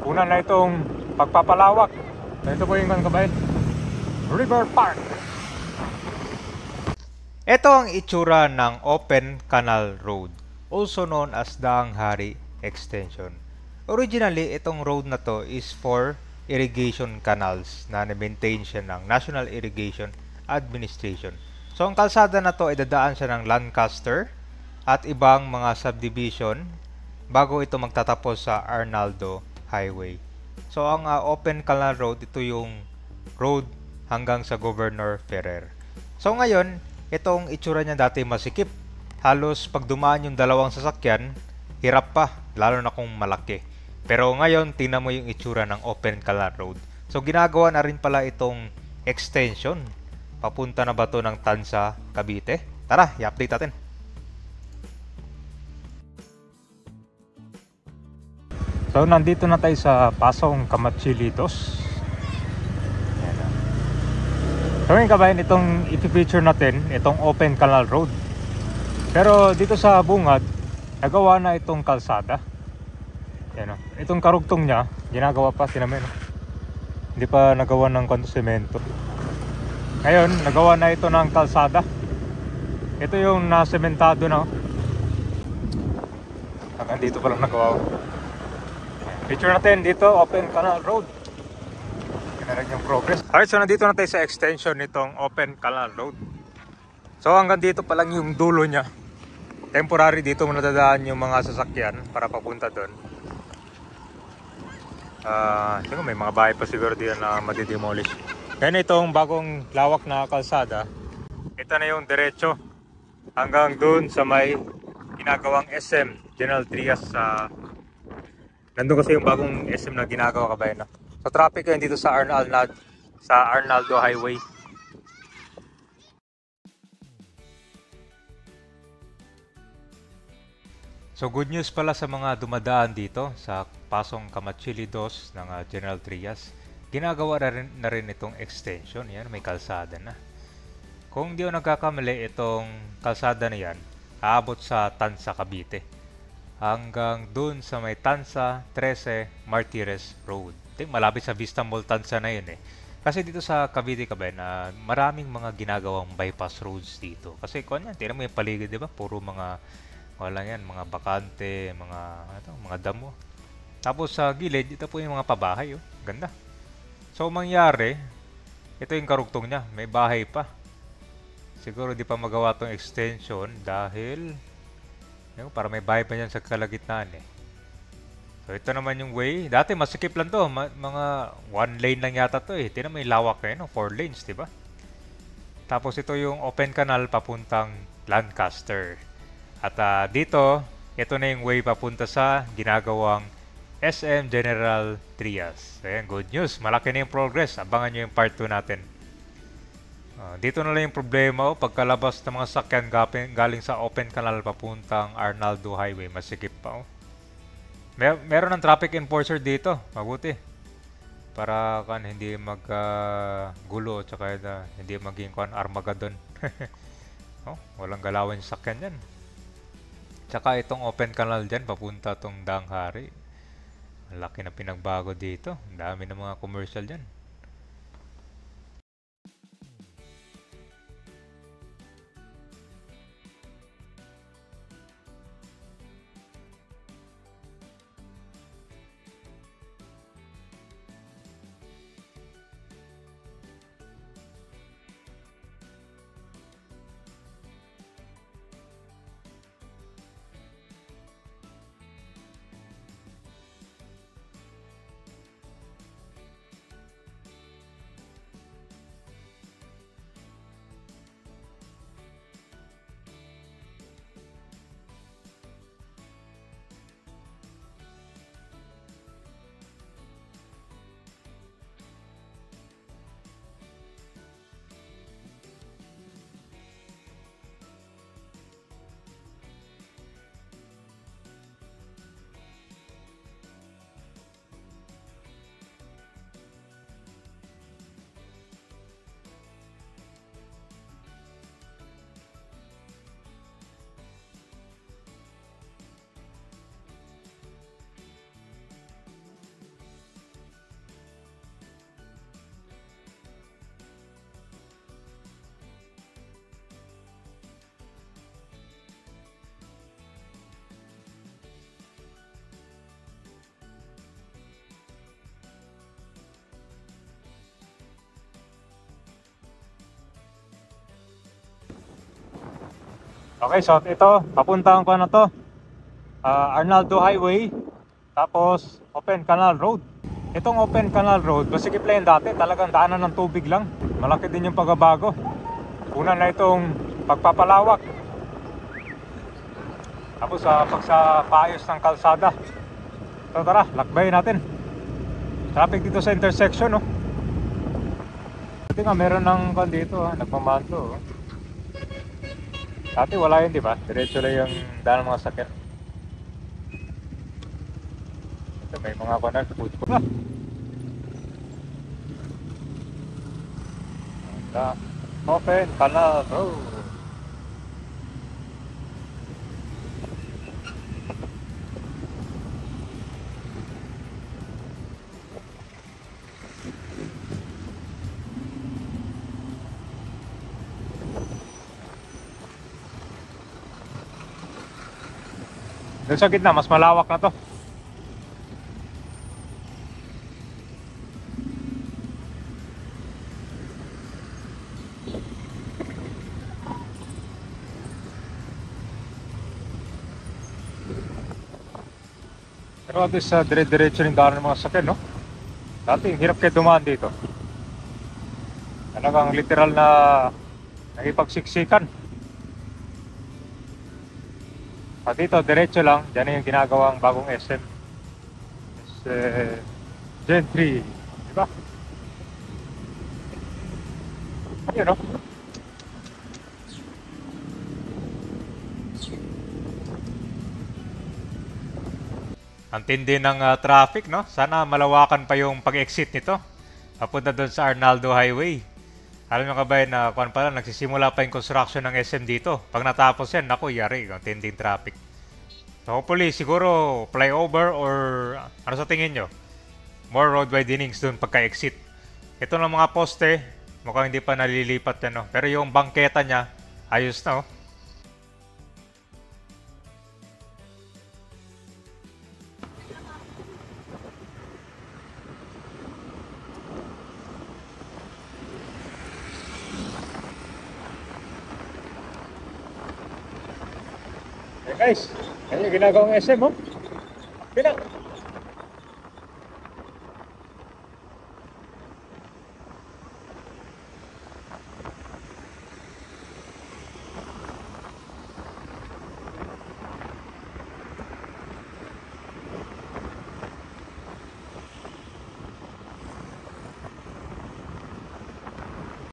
una na itong pagpapalawak. Ito po yung mga kabayan, River Park. Ito ang itsura ng Open Canal Road, also known as Daang Hari Extension. Originally, itong road na to is for irrigation canals na na-maintain siya ng National Irrigation Administration. So, ang kalsada na to ay dadaan siya ng Lancaster at ibang mga subdivision bago ito magtatapos sa Arnaldo Highway. So, ang Open Canal Road, ito yung road hanggang sa Governor Ferrer. So, ngayon, itong itsura niya dati masikip. Halos pag dumaan yung dalawang sasakyan, hirap pa, lalo na kung malaki. Pero ngayon, tingnan mo yung itsura ng Open Canal Road. So ginagawa na rin pala itong extension. Papunta na ba to ng Tansa, Cavite? Tara, i-update natin. So nandito na tayo sa Pasong Camatsilitos. So ngayon kabayan, itong i-feature natin, itong Open Canal Road. Pero dito sa bungad, nagawa na itong kalsada. Yan o. Itong karugtong niya, ginagawa pa, tinamin. Hindi pa nagawa ng semento. Ngayon, nagawa na ito ng kalsada. Ito yung nasementado na. Hanggang dito pa lang nagawa. Picture natin dito, Open Canal Road. Meron yung progress. Alright, so nandito na tayo sa extension nitong Open Canal Road. So hanggang dito pa lang yung dulo niya. Temporary dito muna dadaan yung mga sasakyan para papunta doon. May mga bahay pa siguro dito na madidemolish. Ngayon itong bagong lawak na kalsada, ito na yung diretso hanggang doon sa may ginagawang SM General Trias. Nandun kasi yung bagong SM na ginagawa kabayan na. So traffic ngayon dito sa Arnaldo Highway. So good news pala sa mga dumadaan dito sa Pasong Camatsilitos ng General Trias. Ginagawa na rin itong extension. Yan, may kalsada na. Kung di ako nagkakamali, itong kalsada na yan, aabot sa Tansa, Cavite. Hanggang dun sa may Tansa 13 Martires Road. Malapit sa Vista Mall Tansa na yun eh. Kasi dito sa Cavite na maraming mga ginagawang bypass roads dito. Kasi kung yan, tingnan mo yung paligid, di ba? Puro mga wala yan, mga bakante, mga damo. Tapos sa gilid, ito po yung mga pabahay, oh. Ganda. So mangyari, ito yung karugtong niya, may bahay pa. Siguro di pa magawa tong extension dahil para may bahay pa yan sa kalagitnaan eh. So ito naman yung way. Dati masikip lang to, mga 1 lane lang yata to eh. Tingnan mo yung lawak eh, no? 4 lanes, di ba? Tapos ito yung open canal papuntang Lancaster. At dito, ito na yung way papunta sa ginagawang SM General Trias. Ayan, good news. Malaki na yung progress. Abangan nyo yung part 2 natin. Dito na lang yung problema. Pagkalabas ng mga sakyan galing sa Open Canal papuntang Arnaldo Highway, masikip pa. Meron ng traffic enforcer dito. Mabuti. Para hindi maggulo at saka hindi maging Armageddon. Walang galawan yung sakyan dyan. Tsaka itong Open Canal dyan, papunta itong Daang Hari. Laki na pinagbago dito. Ang dami ng mga commercial dyan. Okay, so ito, papuntang ko na to. Arnaldo Highway, tapos Open Canal Road. Itong Open Canal Road, masikip lang yung dati, talagang daanan ng tubig lang. Malaki din yung pagbabago. Una na itong pagpapalawak. Tapos sa paayos ng kalsada. So tara, lakbayin natin. Traffic dito sa intersection, no? Dati nga meron ng dito, nagmamanto. Dati wala yun, di ba? Diretso lang yung daan ng mga sakyan. Ito, may mga food court na. Open Canal Road. Doon sa gitna, mas malawak na to. Pero at least dire-diretso rin daan ng mga sakyan, no? Dati, hirap kayo dumaan dito. Talagang literal na nakipagsiksikan. Dito, diretso lang. Diyan yung ginagawang bagong SM. Gen 3. Diba? Ayun, no? Ang tindi ng traffic, no? Sana malawakan pa yung pag-exit nito. Papunta doon sa Arnaldo Highway. Alam nyo ka ba na kuwan pa lang, nagsisimula pa yung construction ng SM dito. Pag natapos yan, naku, yari, ang tinding traffic. So hopefully, siguro flyover or ano sa tingin nyo? More road widenings doon pagka-exit. Ito ng mga poste, mukhang hindi pa nalilipat yan, no? Pero yung bangketa niya, ayos na, oh. Hey guys, yan yung ginagawang SM, oh. Pina.